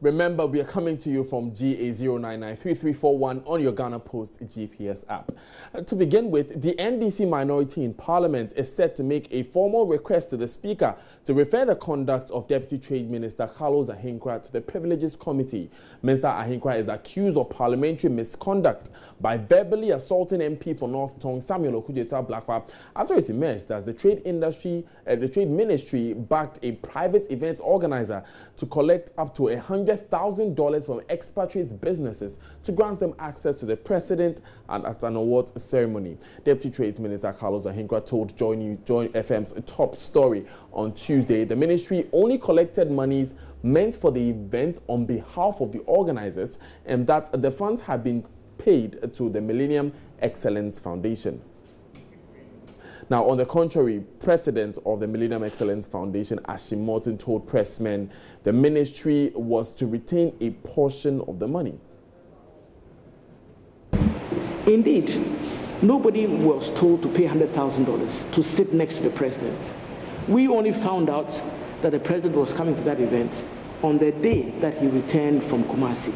Remember, we are coming to you from GA0993341 on your Ghana Post GPS app. To begin with, the NDC minority in Parliament is set to make a formal request to the Speaker to refer the conduct of Deputy Trade Minister Carlos Ahinkra to the Privileges Committee. Mr. Ahinkra is accused of parliamentary misconduct by verbally assaulting MP for North Tongue Samuel Okudzeto Blakwa after it emerged that the Trade Ministry backed a private event organizer to collect up to $100,000 from expatriates businesses to grant them access to the president and at an awards ceremony. Deputy Trade Minister Carlos Ahinkra told Joy FM's Top Story on Tuesday the ministry only collected monies meant for the event on behalf of the organizers and that the funds had been paid to the Millennium Excellence Foundation. Now, on the contrary, president of the Millennium Excellence Foundation, Ashim Morton, told pressmen the ministry was to retain a portion of the money. Indeed, nobody was told to pay $100,000 to sit next to the president. We only found out that the president was coming to that event on the day that he returned from Kumasi.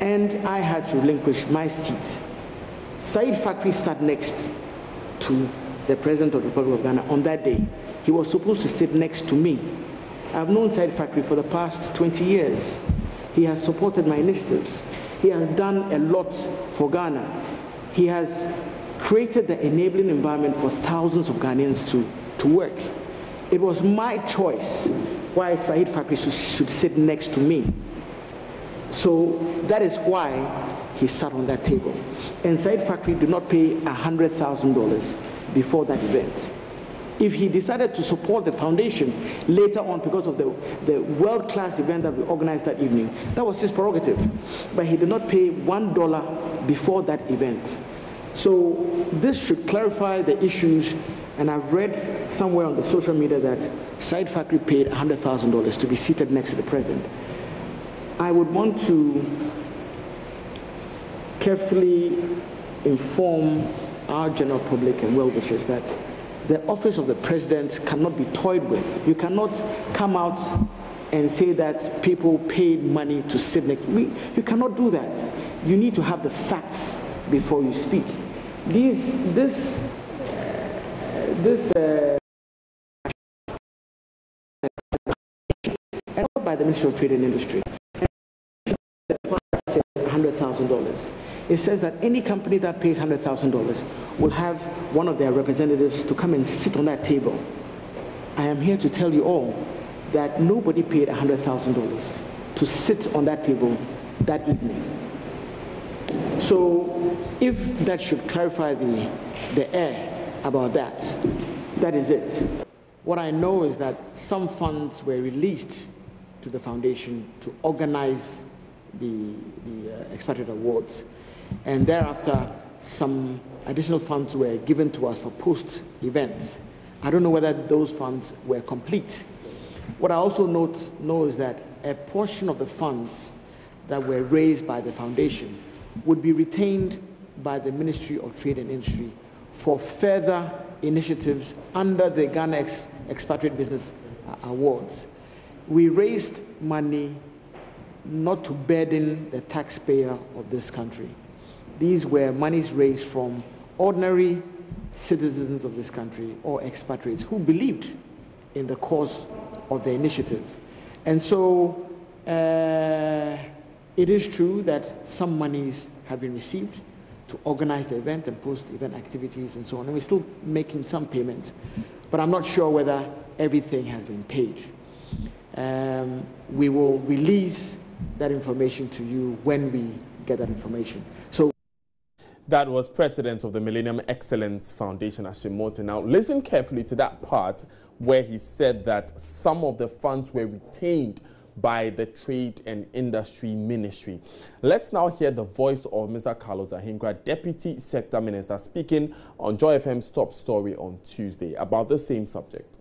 And I had to relinquish my seat. Said Fakri sat next to the President of the Republic of Ghana on that day. He was supposed to sit next to me. I've known Said Fakri for the past 20 years. He has supported my initiatives. He has done a lot for Ghana. He has created the enabling environment for thousands of Ghanaians to work. It was my choice why Said Fakri should sit next to me. So that is why he sat on that table. And Said Fakri did not pay $100,000 before that event. If he decided to support the foundation later on because of the world-class event that we organized that evening, that was his prerogative. But he did not pay $1 before that event. So this should clarify the issues, and I've read somewhere on the social media that Said Fakri paid $100,000 to be seated next to the president. I would want to carefully inform our general public and well-wishers that the office of the president cannot be toyed with. You cannot come out and say that people paid money to sit next to me. You cannot do that. You need to have the facts before you speak. This by the Ministry of Trade and Industry. $100,000. It says that any company that pays $100,000 will have one of their representatives to come and sit on that table. I am here to tell you all that nobody paid $100,000 to sit on that table that evening. So if that should clarify the air about that, that is it. What I know is that some funds were released to the foundation to organize the expatriate awards, and thereafter some additional funds were given to us for post-events. I don't know whether those funds were complete. What I also know is that a portion of the funds that were raised by the foundation would be retained by the Ministry of Trade and Industry for further initiatives under the Ghana Expatriate Business Awards. We raised money not to burden the taxpayer of this country. These were monies raised from ordinary citizens of this country or expatriates who believed in the cause of the initiative. And so it is true that some monies have been received to organize the event and post-event activities and so on, and we're still making some payments, but I'm not sure whether everything has been paid. We will release that information to you when we get that information. So that was President of the Millennium Excellence Foundation, Ashim Morton. Now listen carefully to that part where he said that some of the funds were retained by the Trade and Industry Ministry. Let's now hear the voice of Mr. Carlos Ahinkra, Deputy Sector Minister, speaking on Joy FM's Top Story on Tuesday about the same subject.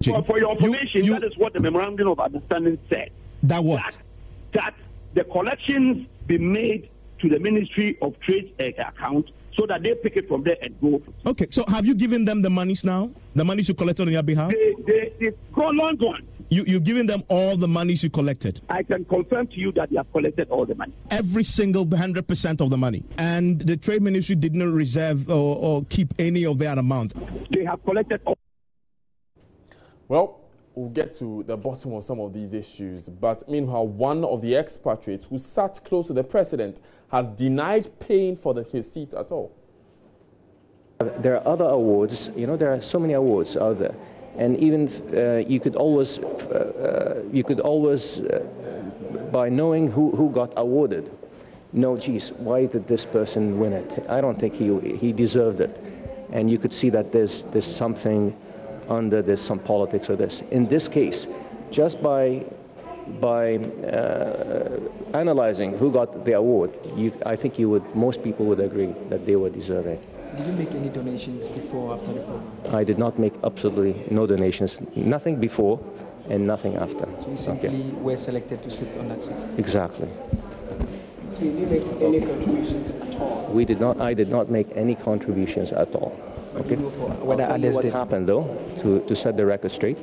Well, for your information, that is what the Memorandum of Understanding said. That what? That the collections be made to the Ministry of Trade account so that they pick it from there and go. Okay, so have you given them the monies now? The monies you collected on your behalf? They've gone long gone. You've given them all the monies you collected? I can confirm to you that they have collected all the money. Every single 100% of the money. And the Trade Ministry did not reserve or keep any of that amount? They have collected all. Well, we'll get to the bottom of some of these issues. But meanwhile, one of the expatriates who sat close to the president has denied paying for his seat at all. There are other awards, there are so many awards out there. And even you could always, by knowing who got awarded, know, geez, why did this person win it? I don't think he deserved it. And you could see that there's something under this, some politics or this. In this case, just by analyzing who got the award, I think most people would agree that they were deserving. Did you make any donations before or after the program? I did not make absolutely no donations, nothing before and nothing after. So you simply were selected to sit on that seat? Exactly. So you didn't make any contributions at all? I did not make any contributions at all. Okay. Whether others what did? happened though, to set the record straight,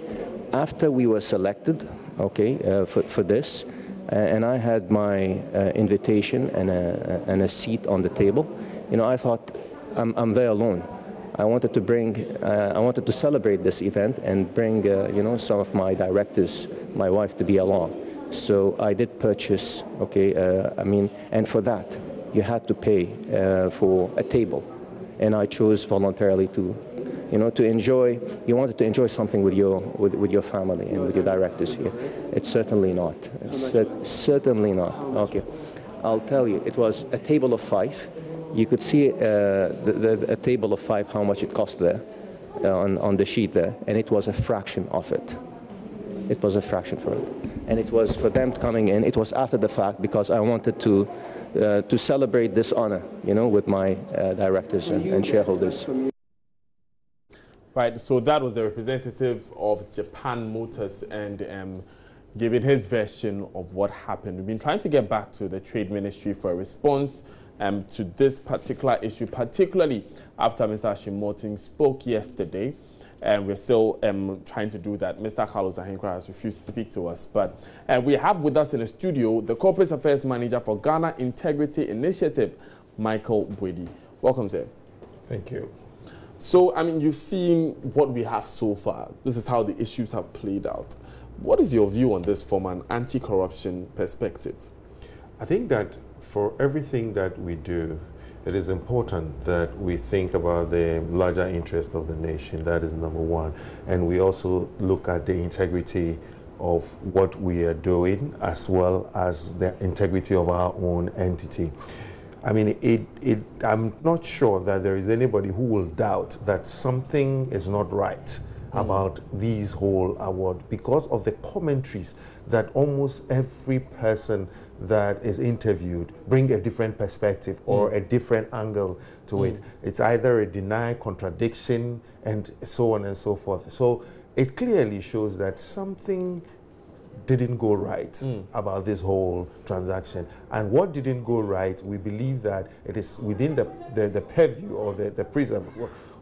after we were selected, for this, and I had my invitation and a seat on the table, I thought, I'm there alone. I wanted to celebrate this event and bring, some of my directors, my wife, to be along. So I did purchase, and for that, you had to pay for a table. And I chose voluntarily to enjoy. You wanted to enjoy something with your family and with your directors here. It's certainly not. It's certainly not. Okay, I'll tell you. It was a table of 5. You could see a table of 5, how much it cost there on the sheet there, and it was a fraction of it. It was a fraction for it, and it was for them coming in. It was after the fact because I wanted to celebrate this honor, with my directors and shareholders. Right, so that was the representative of Japan Motors and giving his version of what happened. We've been trying to get back to the Trade Ministry for a response to this particular issue, particularly after Mr. Ashimortin spoke yesterday. And we're still trying to do that. Mr. Carlos Ahenkra has refused to speak to us. But we have with us in the studio the Corporate Affairs Manager for Ghana Integrity Initiative, Michael Bwedi. Welcome, sir. Thank you. So, you've seen what we have so far. This is how the issues have played out. What is your view on this from an anti-corruption perspective? I think that for everything that we do, it is important that we think about the larger interest of the nation. That is number one. And we also look at the integrity of what we are doing as well as the integrity of our own entity. I'm not sure that there is anybody who will doubt that something is not right about these whole awards because of the commentaries that almost every person that is interviewed bring a different perspective or a different angle to it. It's either a deny, contradiction, and so on and so forth. So it clearly shows that something didn't go right about this whole transaction. And what didn't go right, we believe that it is within the purview or the prism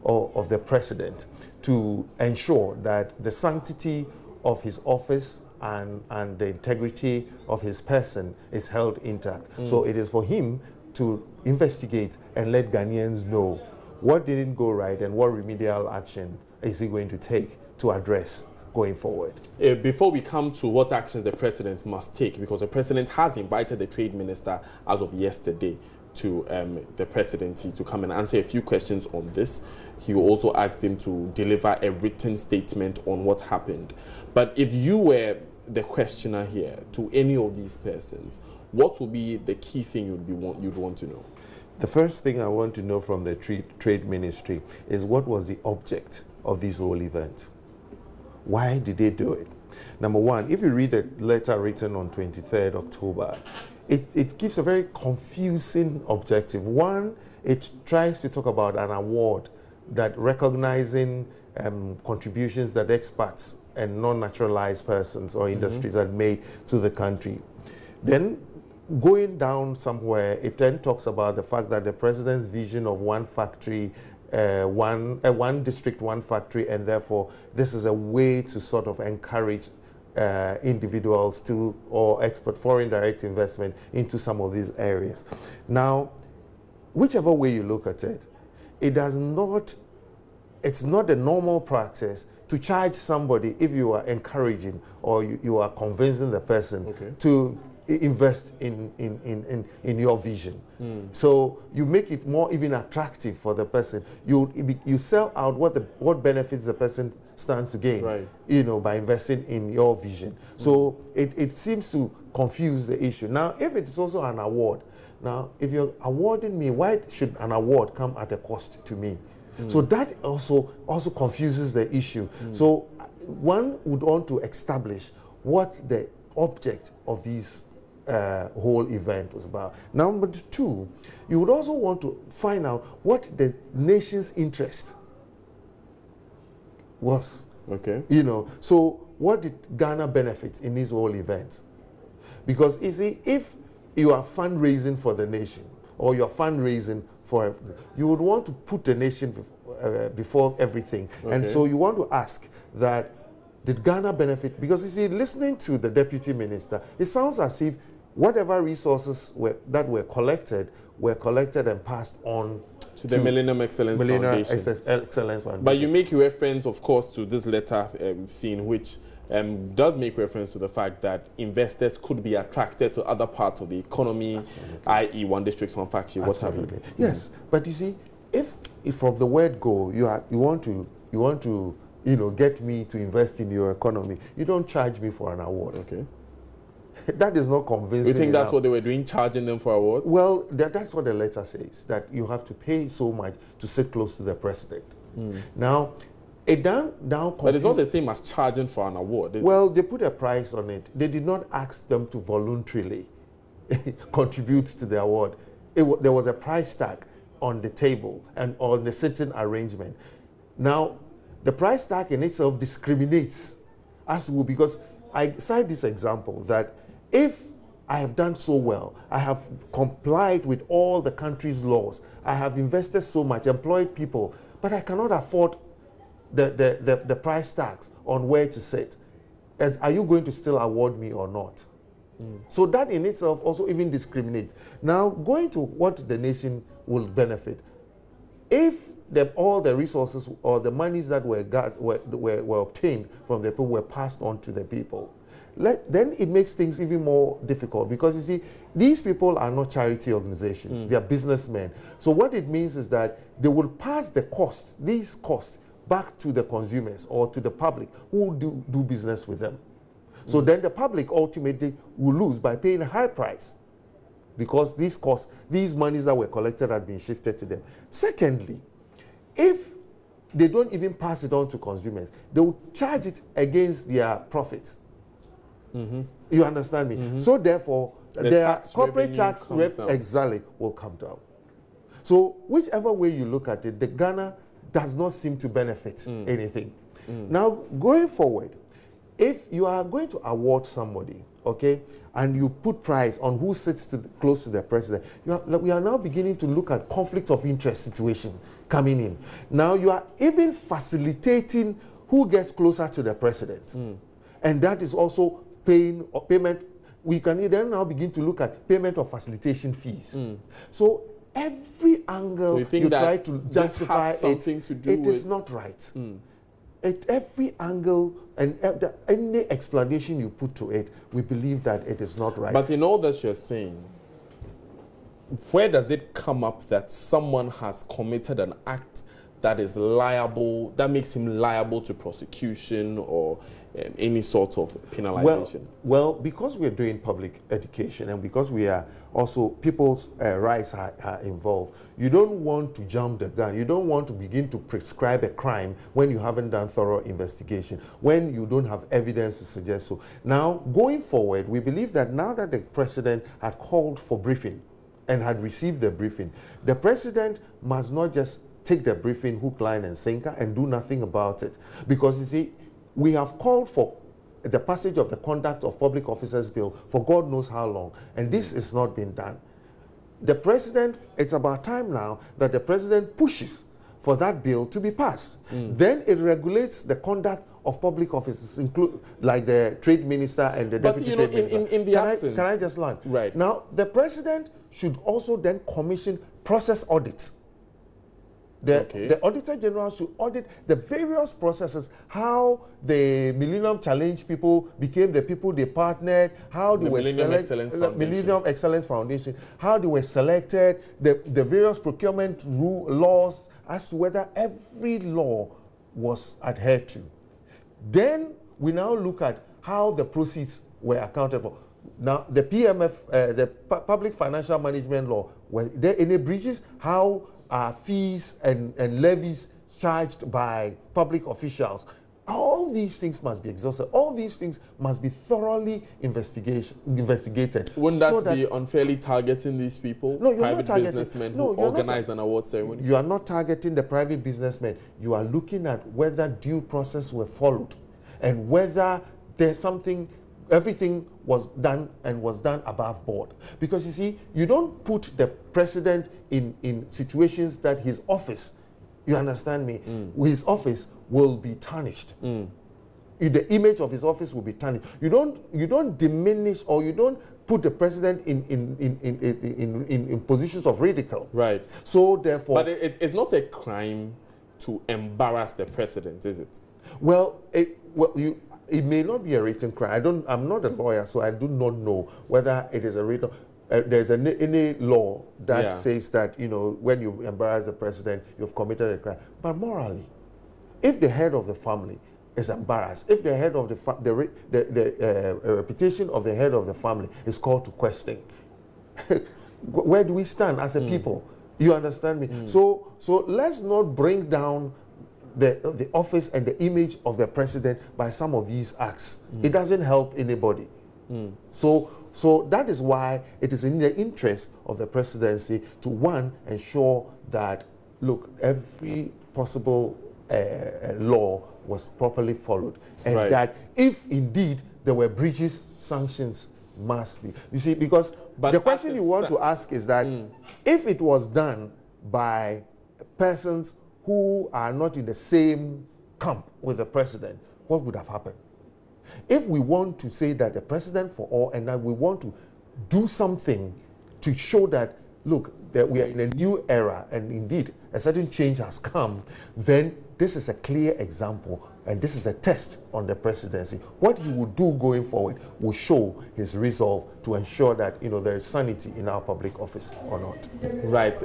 of the president to ensure that the sanctity of his office and the integrity of his person is held intact. So it is for him to investigate and let Ghanaians know what didn't go right and what remedial action is he going to take to address going forward. Before we come to what actions the president must take, because the president has invited the trade minister as of yesterday to the presidency to come and answer a few questions on this. He also asked him to deliver a written statement on what happened. But if you were the questioner here to any of these persons, what would be the key thing you'd want to know? The first thing I want to know from the trade ministry is what was the object of this whole event? Why did they do it? Number one, if you read the letter written on 23rd October, it gives a very confusing objective. One, it tries to talk about an award that recognizing contributions that expats and non-naturalized persons or industries had made to the country. Then going down somewhere, it then talks about the fact that the president's vision of one factory, one district, one factory, and therefore this is a way to sort of encourage individuals to or export foreign direct investment into some of these areas. Now, whichever way you look at it, it's not a normal practice to charge somebody if you are encouraging or you are convincing the person to invest in your vision. So you make it more even attractive for the person. You sell out what benefits the person stands to gain, you know, by investing in your vision. So it seems to confuse the issue. Now, if it's also an award, now if you're awarding me, why should an award come at a cost to me? So that also confuses the issue. So one would want to establish what the object of these whole event was about. Number two, you would also want to find out what the nation's interest was. You know, so what did Ghana benefit in these whole events? Because you see, if you are fundraising for the nation or you're fundraising for, you would want to put the nation before everything. And so you want to ask that, did Ghana benefit? Because you see, listening to the deputy minister, it sounds as if whatever resources that were collected and passed on to the Millennium Excellence Foundation. But you make reference, of course, to this letter seen, which does make reference to the fact that investors could be attracted to other parts of the economy, i.e. one district, one factory, what have you. Yes, but you see, if from the word go, you want to you know, get me to invest in your economy, you don't charge me for an award. That is not convincing. You think that's what they were doing, charging them for awards? Well, that's what the letter says, that you have to pay so much to sit close to the president. Now, it down but it's not the same as charging for an award, is well, they put a price on it. They did not ask them to voluntarily contribute to the award. There was a price tag on the table and on the sitting arrangement. Now, the price tag in itself discriminates as to, because I cite this example that if I have done so well, I have complied with all the country's laws, I have invested so much, employed people, but I cannot afford the price tags on where to sit. Are you going to still award me or not? So that in itself also even discriminates. Now, going to what the nation will benefit, if all the resources or the monies that were obtained from the people were passed on to the people, then it makes things even more difficult, because you see, these people are not charity organizations, they are businessmen. So what it means is that they will pass these costs back to the consumers or to the public who do business with them. So then the public ultimately will lose by paying a high price, because these monies that were collected had been shifted to them. Secondly, if they don't even pass it on to consumers, they will charge it against their profits. You understand me? So therefore, their corporate tax exactly will come down. So whichever way you look at it, the Ghana does not seem to benefit anything. Now, going forward, if you are going to award somebody, and you put price on who sits close to the president, we are now beginning to look at conflict of interest situation coming in. Now you are even facilitating who gets closer to the president. And that is also payment. We can then now begin to look at payment of facilitation fees. So every angle you try to justify it is not right. At every angle and any explanation you put to it, we believe that it is not right. But in all that you're saying, where does it come up that someone has committed an act that is liable, that makes him liable to prosecution or any sort of penalization? Well, because we're doing public education and because we are also, people's rights are involved, you don't want to jump the gun. You don't want to begin to prescribe a crime when you haven't done thorough investigation, when you don't have evidence to suggest so. Now, going forward, we believe that now that the president had called for briefing and had received the briefing, the president must not just take the briefing hook, line, and sinker and do nothing about it. Because you see, we have called for the passage of the Conduct of Public Officers Bill for God knows how long, and this is not being done. The president, it's about time now that the president pushes for that bill to be passed. Then it regulates the conduct of public offices, include like the trade minister and the deputy trade minister. In the absence. Can I just learn? Right. Now, the president should also then commission process audits. The Auditor General should audit the various processes, how the Millennium Challenge people became the people they partnered, how they were selected, Millennium Excellence Foundation, how they were selected, the various procurement laws, as to whether every law was adhered to. Then we now look at how the proceeds were accounted for. Now, the PMF, the Public Financial Management Law, were there any breaches? How are fees and levies charged by public officials? All these things must be exhausted. All these things must be thoroughly investigated. Wouldn't that be unfairly targeting these people? No, you're private not targeting businessmen who organize an award ceremony? You are not targeting the private businessmen. You are looking at whether due process were followed and whether there's something, everything was done and was done above board. Because you see, you don't put the president in situations that his office, you understand me, his office will be tarnished. The image of his office will be tarnished. You don't diminish, or you don't put the president in positions of ridicule. Right. So therefore, but it's not a crime to embarrass the president, is it? Well, it may not be a written crime. I'm not a lawyer, so I do not know whether it is a written. There's any law that says that, you know, when you embarrass the president, you've committed a crime. But morally, if the head of the family is embarrassed, if the head of the reputation of the head of the family is called to question, where do we stand as a people? You understand me? So let's not bring down the office and the image of the president by some of these acts. It doesn't help anybody. So that is why it is in the interest of the presidency to, one, ensure that, look, every possible law was properly followed, and that if indeed there were breaches, sanctions must be. You see, because the question you want to ask is that if it was done by persons who are not in the same camp with the president, what would have happened? If we want to say that the president for all, and that we want to do something to show that, look, that we are in a new era and indeed a certain change has come, then this is a clear example and this is a test on the presidency. What he will do going forward will show his resolve to ensure that, you know, there is sanity in our public office or not. Right.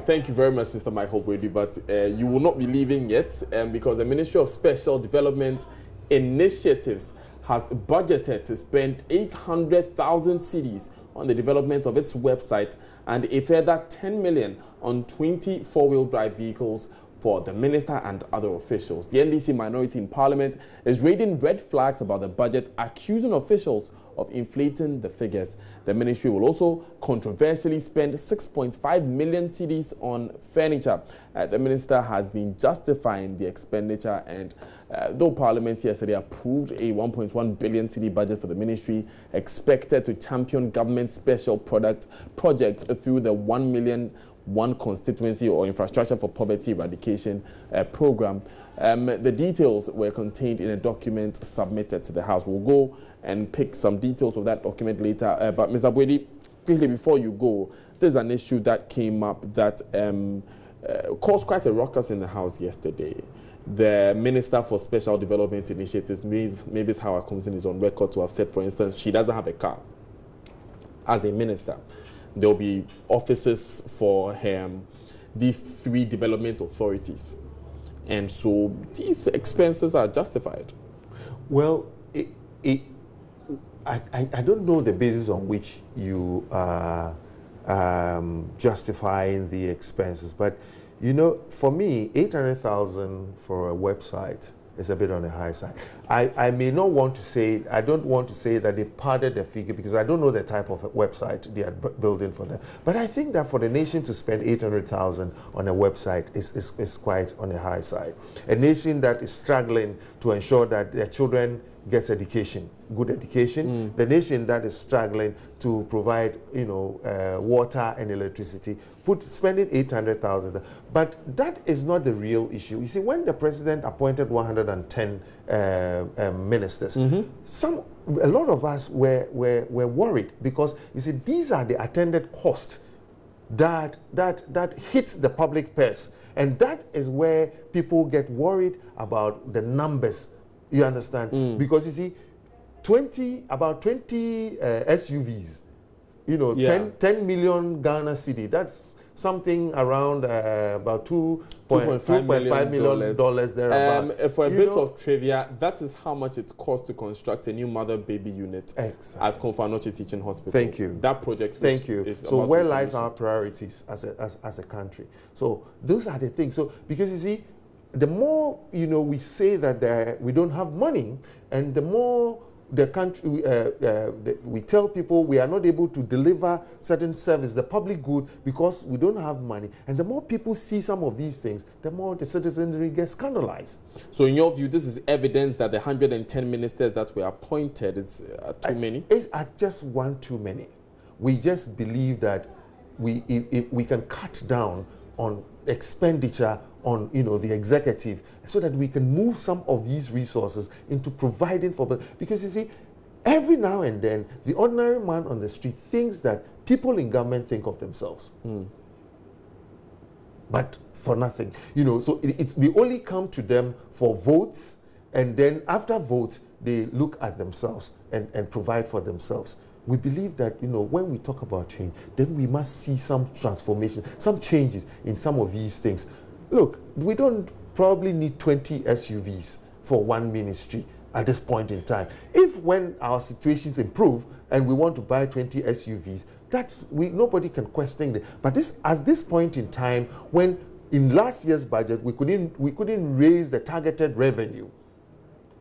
Thank you very much, Mr. Michael Brady, but you will not be leaving yet because the Ministry of Special Development Initiatives has budgeted to spend 800,000 cedis on the development of its website and a further 10 million on 20 four-wheel drive vehicles for the minister and other officials. The NDC minority in Parliament is raising red flags about the budget, accusing officials of inflating the figures. The ministry will also controversially spend 6.5 million cedis on furniture. The minister has been justifying the expenditure, and though Parliament yesterday approved a 1.1 billion cedi budget for the ministry, expected to champion government special projects through the 1 million one constituency or infrastructure for poverty eradication program. The details were contained in a document submitted to the House. We'll go and pick some details of that document later. But Mr. Brady, quickly before you go, there's an issue that came up that caused quite a ruckus in the House yesterday. The Minister for Special Development Initiatives, Mavis Howard-Komson, is on record to have said, for instance, she doesn't have a car as a minister. There will be offices for these 3 development authorities. And so these expenses are justified. Well, I don't know the basis on which you are justifying the expenses, but you know, for me, 800,000 for a website is a bit on the high side. I may not want to say, I don't want to say that they've padded the figure because I don't know the type of website they are building for them. But I think that for the nation to spend 800,000 on a website is quite on the high side. A nation that is struggling to ensure that their children gets education, good education. The nation that is struggling to provide, you know, water and electricity, spending 800,000. But that is not the real issue. You see, when the president appointed 110 ministers, a lot of us were worried, because you see, these are the attended costs that hits the public purse, and that is where people get worried about the numbers. You understand? Because you see, about 20 SUVs, you know, 10 million Ghana cedi. That's something around about $2.5 million thereabout. For a bit of trivia, that is how much it costs to construct a new mother-baby unit at Konfanoche Teaching Hospital. Thank you. That project. Thank you. So where lies our priorities as a country? So those are the things. So because you see, the more we say that we don't have money, and the more the country, we tell people we are not able to deliver certain service, the public good, because we don't have money. And the more people see some of these things, the more the citizenry gets scandalized. So in your view, this is evidence that the 110 ministers that were appointed is too many? It's just one too many. We just believe that if we can cut down on expenditure on the executive, so that we can move some of these resources into providing for, because you see, every now and then the ordinary man on the street thinks that people in government think of themselves, but for nothing, so we only come to them for votes, and then after votes they look at themselves and provide for themselves. We believe that, when we talk about change, then we must see some transformation, some changes in some of these things. Look, we don't probably need 20 SUVs for one ministry at this point in time. If when our situations improve and we want to buy 20 SUVs, nobody can question it. But at this point in time, when in last year's budget we couldn't raise the targeted revenue,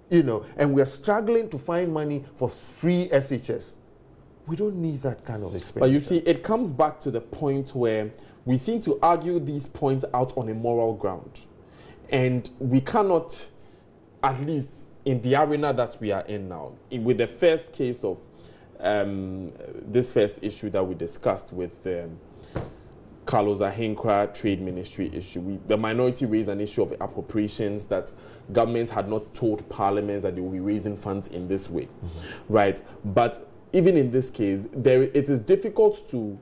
and we are struggling to find money for free SHS. We don't need that kind of expenditure. But you see, it comes back to the point where we seem to argue these points out on a moral ground. And we cannot, at least in the arena that we are in now, with the first case of this first issue that we discussed with Carlos Ahinkra trade ministry issue, the minority raised an issue of appropriations that government had not told parliaments that they will be raising funds in this way, right? But even in this case, it is difficult to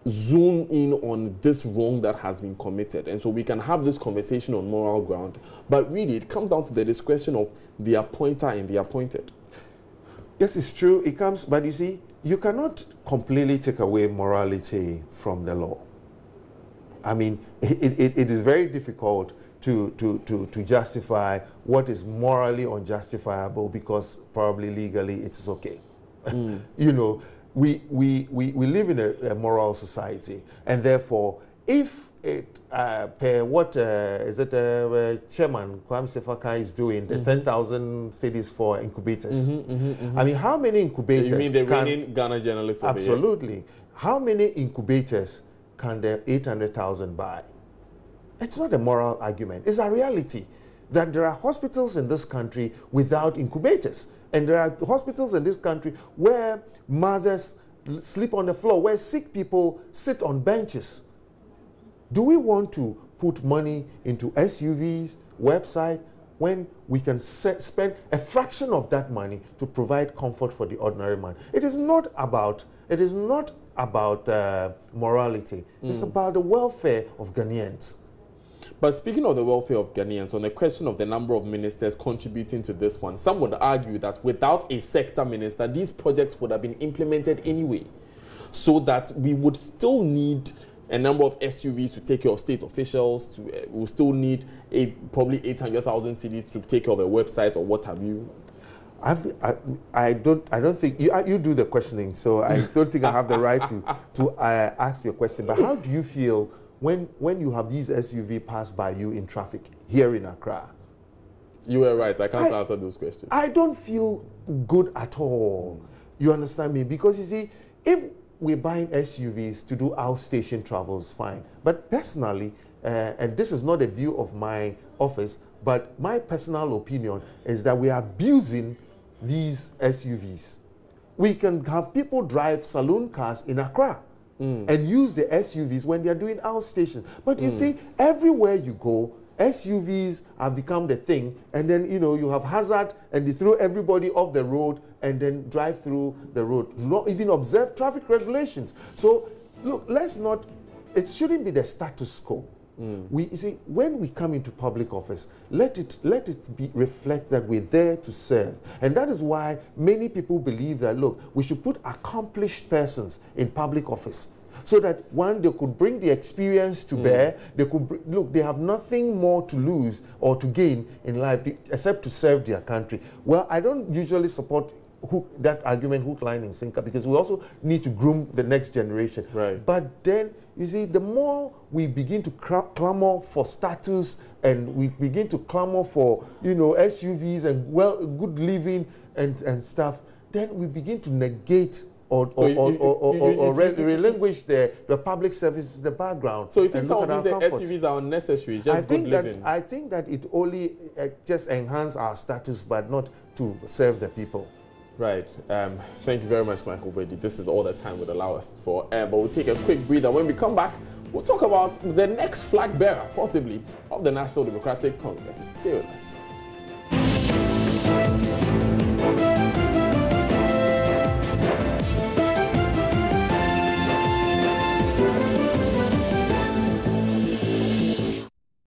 zoom in on this wrong that has been committed. And so we can have this conversation on moral ground, but really it comes down to the discretion of the appointer and the appointed. Yes, it's true, it comes, but you see, you cannot completely take away morality from the law. I mean, it is very difficult to justify what is morally unjustifiable because probably legally it is okay. We live in a moral society, and therefore, if it Chairman Kwame Sefaka is doing the 10,000 cities for incubators. I mean, how many incubators? You mean the reigning Ghana journalists? Absolutely. How many incubators can the 800,000 buy? It's not a moral argument. It's a reality that there are hospitals in this country without incubators. And there are hospitals in this country where mothers sleep on the floor, where sick people sit on benches. Do we want to put money into SUVs, website, when we can spend a fraction of that money to provide comfort for the ordinary man? It is not about morality. It's about the welfare of Ghanaians. But speaking of the welfare of Ghanaians, on the question of the number of ministers contributing to this one, some would argue that without a sector minister, these projects would have been implemented anyway, so that we would still need a number of SUVs to take care of state officials. We'll still need probably 800,000 cedis to take care of a website or what have you. I don't think you do the questioning, so I don't think I have the right to ask your question. But how do you feel when you have these SUV pass by you in traffic here in Accra? You were right. I can't answer those questions. I don't feel good at all. You understand me? Because you see, if we're buying SUVs to do outstation travels, fine. But personally, and this is not a view of my office, but my personal opinion is that we are abusing these SUVs. We can have people drive saloon cars in Accra. and use the SUVs when they're doing outstations. But you see, everywhere you go, SUVs have become the thing, and then, you know, you have hazard, and they throw everybody off the road and then drive through the road, not even observe traffic regulations. So, look, let's not, it shouldn't be the status quo. You see, when we come into public office, let it be reflect that we're there to serve. And that is why many people believe that, look, we should put accomplished persons in public office, so that one, they could bring the experience to bear. They could look, they have nothing more to lose or to gain in life except to serve their country. Well, I don't usually support that argument, hook, line, and sinker, because we also need to groom the next generation. Right. But then, you see, the more we begin to clamor for status, and we begin to clamor for, you know, SUVs and good living and stuff, then we begin to negate or relinquish the public service, the background. So you think some of these SUVs are unnecessary, just good living? I think that it only just enhances our status, but not to serve the people. Right. Thank you very much, Michael Brady. This is all the time would allow us for. But we'll take a quick breather. When we come back, we'll talk about the next flag bearer, possibly, of the National Democratic Congress. Stay with us.